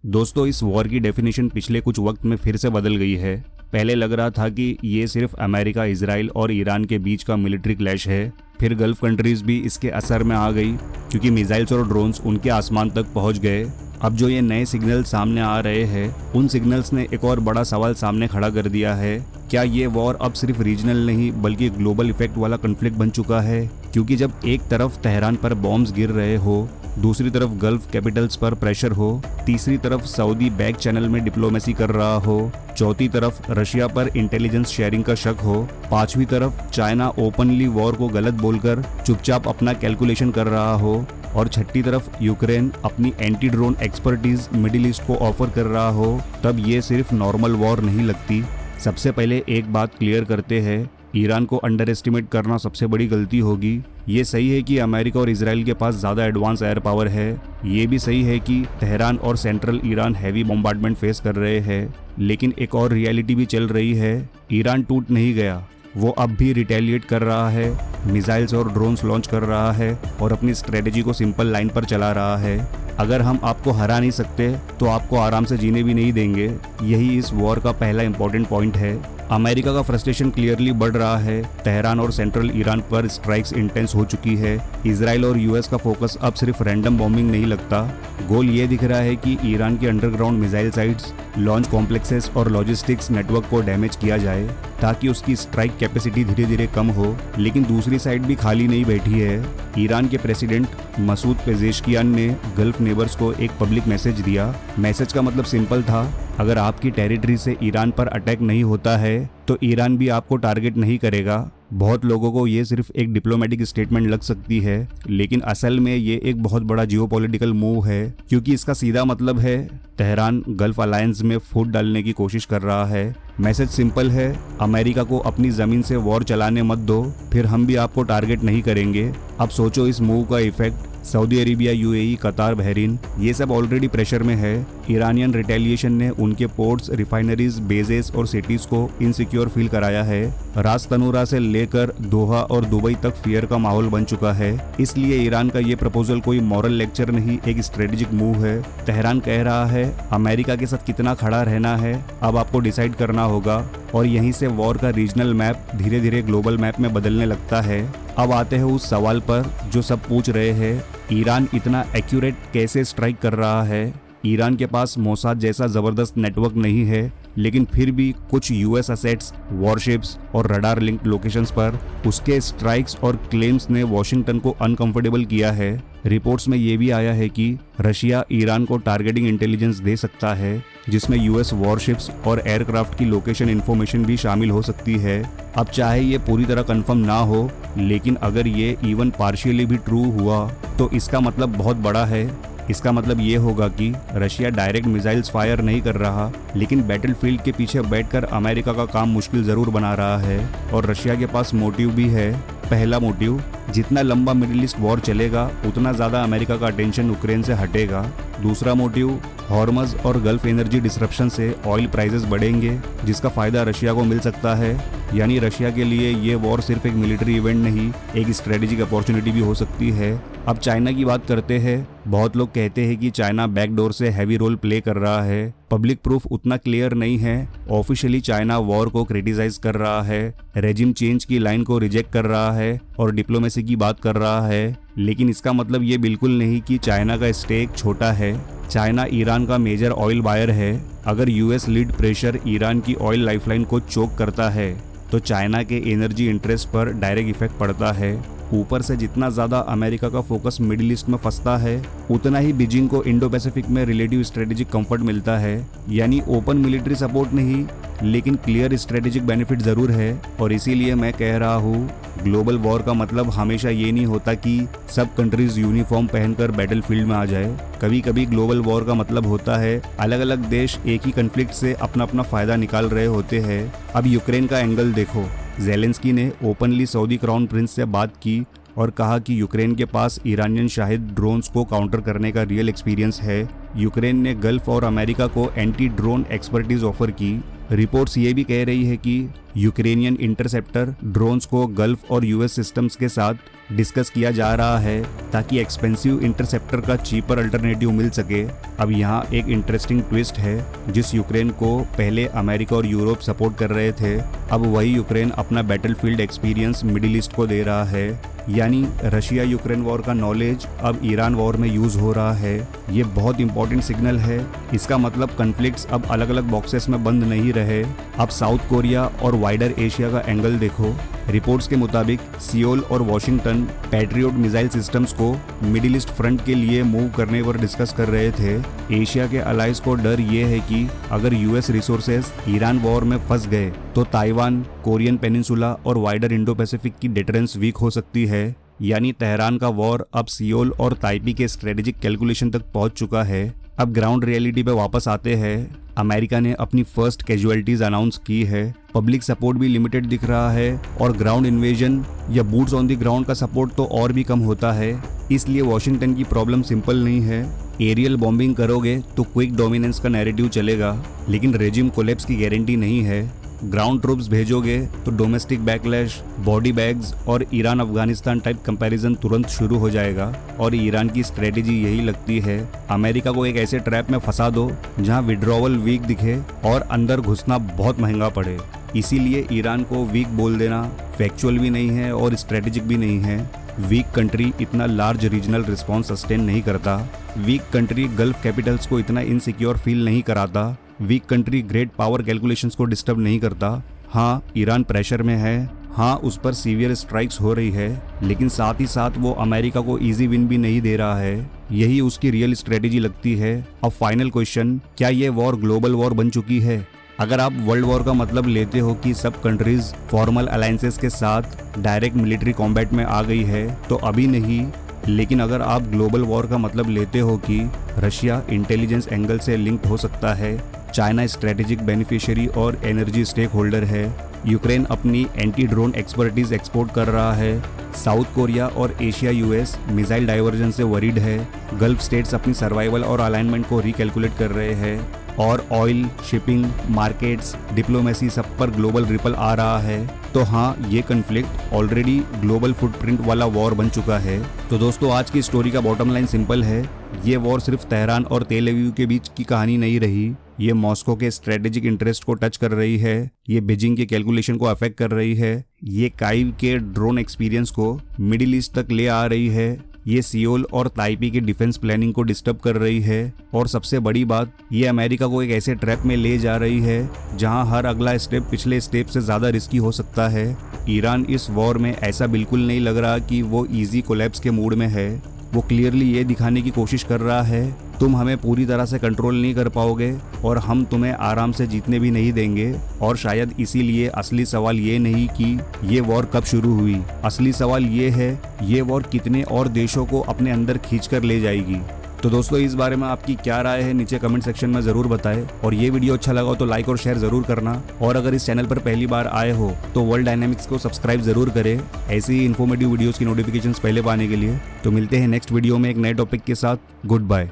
दोस्तों, इस वॉर की डेफिनेशन पिछले कुछ वक्त में फिर से बदल गई है। पहले लग रहा था कि ये सिर्फ अमेरिका, इजराइल और ईरान के बीच का मिलिट्री क्लैश है। फिर गल्फ कंट्रीज भी इसके असर में आ गई क्योंकि मिसाइल्स और ड्रोन्स उनके आसमान तक पहुंच गए। अब जो ये नए सिग्नल सामने आ रहे हैं, उन सिग्नल्स ने एक और बड़ा सवाल सामने खड़ा कर दिया है। क्या ये वॉर अब सिर्फ रीजनल नहीं बल्कि ग्लोबल इफेक्ट वाला कॉन्फ्लिक्ट बन चुका है? क्योंकि जब एक तरफ तेहरान पर बॉम्ब्स गिर रहे हो, दूसरी तरफ गल्फ कैपिटल्स पर प्रेशर हो, तीसरी तरफ सऊदी बैक चैनल में डिप्लोमेसी कर रहा हो, चौथी तरफ रशिया पर इंटेलिजेंस शेयरिंग का शक हो, पांचवी तरफ चाइना ओपनली वॉर को गलत बोलकर चुपचाप अपना कैलकुलेशन कर रहा हो, और छठी तरफ यूक्रेन अपनी anti drone expertise middle east को ऑफर कर रहा हो, तब ये सिर्फ नॉर्मल वॉर नहीं लगती। सबसे पहले एक बात क्लियर करते हैं, ईरान को अंडर एस्टिमेट करना सबसे बड़ी गलती होगी। ये सही है कि अमेरिका और इजराइल के पास ज़्यादा एडवांस एयर पावर है। ये भी सही है कि तेहरान और central Iran heavy bombardment face कर रहे हैं। लेकिन एक और रियलिटी भी चल रही है, ईरान टूट नहीं गया, वो अब भी रिटेलिएट कर रहा है, मिसाइल्स और ड्रोन्स लॉन्च कर रहा है और अपनी स्ट्रेटेजी को सिंपल लाइन पर चला रहा है। अगर हम आपको हरा नहीं सकते तो आपको आराम से जीने भी नहीं देंगे। यही इस वॉर का पहला इंपॉर्टेंट पॉइंट है। अमेरिका का फ्रस्ट्रेशन क्लियरली बढ़ रहा है। तेहरान और सेंट्रल ईरान पर स्ट्राइक्स इंटेंस हो चुकी है। इजराइल और यूएस का फोकस अब सिर्फ रैंडम बॉम्बिंग नहीं लगता। गोल ये दिख रहा है कि ईरान के underground missile sites, launch complexes और लॉजिस्टिक्स नेटवर्क को डैमेज किया जाए ताकि उसकी स्ट्राइक कैपेसिटी धीरे धीरे कम हो। लेकिन दूसरी साइड भी खाली नहीं बैठी है। ईरान के प्रेसिडेंट मसूद पेजेश्कियान ने गल्फ नेबर्स को एक पब्लिक मैसेज दिया। मैसेज का मतलब सिंपल था, अगर आपकी टेरिटरी से ईरान पर अटैक नहीं होता है तो ईरान भी आपको टारगेट नहीं करेगा। बहुत लोगों को ये सिर्फ एक डिप्लोमेटिक स्टेटमेंट लग सकती है, लेकिन असल में ये एक बहुत बड़ा जियोपॉलिटिकल मूव है, क्योंकि इसका सीधा मतलब है तेहरान गल्फ अलायंस में फूट डालने की कोशिश कर रहा है। मैसेज सिंपल है, अमेरिका को अपनी जमीन से वॉर चलाने मत दो, फिर हम भी आपको टारगेट नहीं करेंगे। अब सोचो इस मूव का इफेक्ट। सऊदी अरेबिया, यूएई, कतार, बहरीन, ये सब ऑलरेडी प्रेशर में है। ईरानियन रिटेलिएशन ने उनके पोर्ट्स, रिफाइनरीज, बेजेस और सिटीज को इनसिक्योर फील कराया है। रास तनूरा से लेकर दोहा और दुबई तक फियर का माहौल बन चुका है। इसलिए ईरान का ये प्रपोजल कोई मॉरल लेक्चर नहीं, एक स्ट्रेटेजिक मूव है। तेहरान कह रहा है अमेरिका के साथ कितना खड़ा रहना है अब आपको डिसाइड करना होगा, और यहीं से वॉर का रीजनल मैप धीरे धीरे ग्लोबल मैप में बदलने लगता है। अब आते हैं उस सवाल पर जो सब पूछ रहे हैं, ईरान इतना एक्यूरेट कैसे स्ट्राइक कर रहा है? ईरान के पास मोसाद जैसा जबरदस्त नेटवर्क नहीं है, लेकिन फिर भी कुछ यूएस असेट्स, वॉरशिप्स और रडार लिंक्ड लोकेशंस पर उसके स्ट्राइक्स और क्लेम्स ने वॉशिंगटन को अनकंफर्टेबल किया है। रिपोर्ट्स में ये भी आया है कि रशिया ईरान को टारगेटिंग इंटेलिजेंस दे सकता है, जिसमें यूएस वॉरशिप्स और एयरक्राफ्ट की लोकेशन इन्फॉर्मेशन भी शामिल हो सकती है। अब चाहे ये पूरी तरह कंफर्म ना हो, लेकिन अगर ये इवन पार्शियली भी ट्रू हुआ तो इसका मतलब बहुत बड़ा है। इसका मतलब ये होगा कि रशिया डायरेक्ट मिसाइल्स फायर नहीं कर रहा, लेकिन बैटलफील्ड के पीछे बैठकर अमेरिका का काम मुश्किल जरूर बना रहा है। और रशिया के पास मोटिव भी है। पहला मोटिव, जितना लंबा मिडिल ईस्ट वॉर चलेगा उतना ज़्यादा अमेरिका का अटेंशन यूक्रेन से हटेगा। दूसरा मोटिव, हॉर्मज और गल्फ एनर्जी डिसरप्शन से ऑयल प्राइसेस बढ़ेंगे, जिसका फ़ायदा रशिया को मिल सकता है। यानी रशिया के लिए ये वॉर सिर्फ एक मिलिट्री इवेंट नहीं, एक स्ट्रेटेजिक अपॉर्चुनिटी भी हो सकती है। अब चाइना की बात करते हैं। बहुत लोग कहते हैं कि चाइना बैकडोर से हैवी रोल प्ले कर रहा है। पब्लिक प्रूफ उतना क्लियर नहीं है। ऑफिशियली चाइना वॉर को क्रिटिसाइज कर रहा है, रेजिम चेंज की लाइन को रिजेक्ट कर रहा है और डिप्लोमेसी की बात कर रहा है। लेकिन इसका मतलब ये बिल्कुल नहीं कि चाइना का स्टेक छोटा है। चाइना ईरान का मेजर ऑयल बायर है। अगर यूएस लीड प्रेशर ईरान की ऑयल लाइफलाइन को चोक करता है तो चाइना के एनर्जी इंटरेस्ट पर डायरेक्ट इफेक्ट पड़ता है। ऊपर से जितना ज़्यादा अमेरिका का फोकस मिडिल ईस्ट में फंसता है, उतना ही बीजिंग को इंडो पैसिफिक में रिलेटिव स्ट्रेटेजिक कंफर्ट मिलता है। यानी ओपन मिलिट्री सपोर्ट नहीं, लेकिन क्लियर स्ट्रेटेजिक बेनिफिट ज़रूर है। और इसीलिए मैं कह रहा हूँ, ग्लोबल वॉर का मतलब हमेशा ये नहीं होता कि सब कंट्रीज यूनिफॉर्म पहनकर बैटलफील्ड में आ जाए। कभी कभी ग्लोबल वॉर का मतलब होता है अलग अलग देश एक ही कन्फ्लिक्ट से अपना अपना फ़ायदा निकाल रहे होते हैं। अब यूक्रेन का एंगल देखो। ज़ेलेंस्की ने ओपनली सऊदी क्राउन प्रिंस से बात की और कहा कि यूक्रेन के पास ईरानियन शाहिद ड्रोन्स को काउंटर करने का रियल एक्सपीरियंस है। यूक्रेन ने गल्फ और अमेरिका को एंटी ड्रोन एक्सपर्टीज ऑफर की। रिपोर्ट्स ये भी कह रही है कि यूक्रेनियन इंटरसेप्टर ड्रोन्स को गल्फ और यूएस सिस्टम्स के साथ डिस्कस किया जा रहा है ताकि एक्सपेंसिव इंटरसेप्टर का चीपर अल्टरनेटिव मिल सके। अब यहाँ एक इंटरेस्टिंग ट्विस्ट है, जिस यूक्रेन को पहले अमेरिका और यूरोप सपोर्ट कर रहे थे, अब वही यूक्रेन अपना बैटलफील्ड एक्सपीरियंस मिडिल ईस्ट को दे रहा है। यानी रशिया यूक्रेन वॉर का नॉलेज अब ईरान वॉर में यूज हो रहा है। ये बहुत इंपॉर्टेंट सिग्नल है। इसका मतलब कन्फ्लिक्ट्स अब अलग अलग बॉक्सेस में बंद नहीं रहे। अब साउथ कोरिया और वाइडर एशिया का एंगल देखो। रिपोर्ट्स के मुताबिक सियोल और वॉशिंगटन पैट्रियोट मिसाइल सिस्टम्स को मिडिल ईस्ट फ्रंट के लिए मूव करने पर डिस्कस कर रहे थे। एशिया के अलाइज को डर ये है कि अगर यूएस रिसोर्सेज ईरान वॉर में फंस गए तो ताइवान, कोरियन पेनिनसुला और वाइडर इंडो पैसिफिक की डिटरेंस वीक हो सकती है। यानी तेहरान का वॉर अब सियोल और ताइपी के स्ट्रेटेजिक कैलकुलेशन तक पहुंच चुका है। अब ग्राउंड रियलिटी पे वापस आते हैं। अमेरिका ने अपनी फर्स्ट कैजुअलिटीज अनाउंस की है। पब्लिक सपोर्ट भी लिमिटेड दिख रहा है और ग्राउंड इन्वेजन या बूट्स ऑन द ग्राउंड का सपोर्ट तो और भी कम होता है। इसलिए वॉशिंगटन की प्रॉब्लम सिंपल नहीं है। एरियल बॉम्बिंग करोगे तो क्विक डोमिनेंस का नैरेटिव चलेगा, लेकिन रेजिम कोलैप्स की गारंटी नहीं है। ग्राउंड ट्रूप्स भेजोगे तो डोमेस्टिक बैकलैश, बॉडी बैग्स और ईरान अफगानिस्तान टाइप कंपैरिजन तुरंत शुरू हो जाएगा। और ईरान की स्ट्रेटेजी यही लगती है, अमेरिका को एक ऐसे ट्रैप में फंसा दो जहां विड्रॉवल वीक दिखे और अंदर घुसना बहुत महंगा पड़े। इसीलिए ईरान को वीक बोल देना फैक्चुअल भी नहीं है और स्ट्रेटेजिक भी नहीं है। वीक कंट्री इतना लार्ज रीजनल रिस्पॉन्स सस्टेन नहीं करता। वीक कंट्री गल्फ कैपिटल्स को इतना इनसिक्योर फील नहीं कराता। Week country great power calculations को डिस्टर्ब नहीं करता। हाँ, ईरान प्रेशर में है, हाँ उस पर सीवियर स्ट्राइक्स हो रही है, लेकिन साथ ही साथ वो अमेरिका को इजी विन भी नहीं दे रहा है। यही उसकी रियल स्ट्रेटेजी लगती है। अब फाइनल क्वेश्चन, क्या ये वॉर ग्लोबल वॉर बन चुकी है? अगर आप वर्ल्ड वॉर का मतलब लेते हो कि सब कंट्रीज फॉर्मल अलायंसेस के साथ डायरेक्ट मिलिट्री कॉम्बैट में आ गई है, तो अभी नहीं। लेकिन अगर आप ग्लोबल वॉर का मतलब लेते हो कि रशिया इंटेलिजेंस एंगल से लिंक्ड हो सकता है, चाइना स्ट्रेटेजिक बेनिफिशियरी और एनर्जी स्टेक होल्डर है, यूक्रेन अपनी एंटी ड्रोन एक्सपर्टीज एक्सपोर्ट कर रहा है, साउथ कोरिया और एशिया यूएस मिसाइल डाइवर्जन से वरीड है, गल्फ स्टेट्स अपनी सर्वाइवल और अलाइनमेंट को रिकैलकुलेट कर रहे हैं, और ऑयल, शिपिंग, मार्केट्स, डिप्लोमेसी सब पर ग्लोबल रिपल आ रहा है, तो हाँ, ये कन्फ्लिक्ट ऑलरेडी ग्लोबल फुटप्रिंट वाला वॉर बन चुका है। तो दोस्तों, आज की स्टोरी का बॉटम लाइन सिंपल है। ये वॉर सिर्फ तेहरान और तेल अवीव के बीच की कहानी नहीं रही। ये मॉस्को के स्ट्रेटेजिक इंटरेस्ट को टच कर रही है, ये बीजिंग के कैलकुलेशन को अफेक्ट कर रही है, ये काइव के ड्रोन एक्सपीरियंस को मिडिल ईस्ट तक ले आ रही है, ये सियोल और ताइपी की डिफेंस प्लानिंग को डिस्टर्ब कर रही है, और सबसे बड़ी बात, ये अमेरिका को एक ऐसे ट्रैप में ले जा रही है जहां हर अगला स्टेप पिछले स्टेप से ज्यादा रिस्की हो सकता है। ईरान इस वॉर में ऐसा बिल्कुल नहीं लग रहा कि वो इजी कोलैप्स के मूड में है। वो क्लियरली ये दिखाने की कोशिश कर रहा है, तुम हमें पूरी तरह से कंट्रोल नहीं कर पाओगे और हम तुम्हें आराम से जीतने भी नहीं देंगे। और शायद इसीलिए असली सवाल ये नहीं कि ये वॉर कब शुरू हुई, असली सवाल ये है ये वॉर कितने और देशों को अपने अंदर खींच कर ले जाएगी। तो दोस्तों, इस बारे में आपकी क्या राय है नीचे कमेंट सेक्शन में ज़रूर बताएं, और ये वीडियो अच्छा लगा हो तो लाइक और शेयर ज़रूर करना, और अगर इस चैनल पर पहली बार आए हो तो वर्ल्ड डायनामिक्स को सब्सक्राइब ज़रूर करें ऐसी ही इन्फॉर्मेटिव वीडियोज़ की नोटिफिकेशंस पहले पाने के लिए। तो मिलते हैं नेक्स्ट वीडियो में एक नए टॉपिक के साथ। Good bye.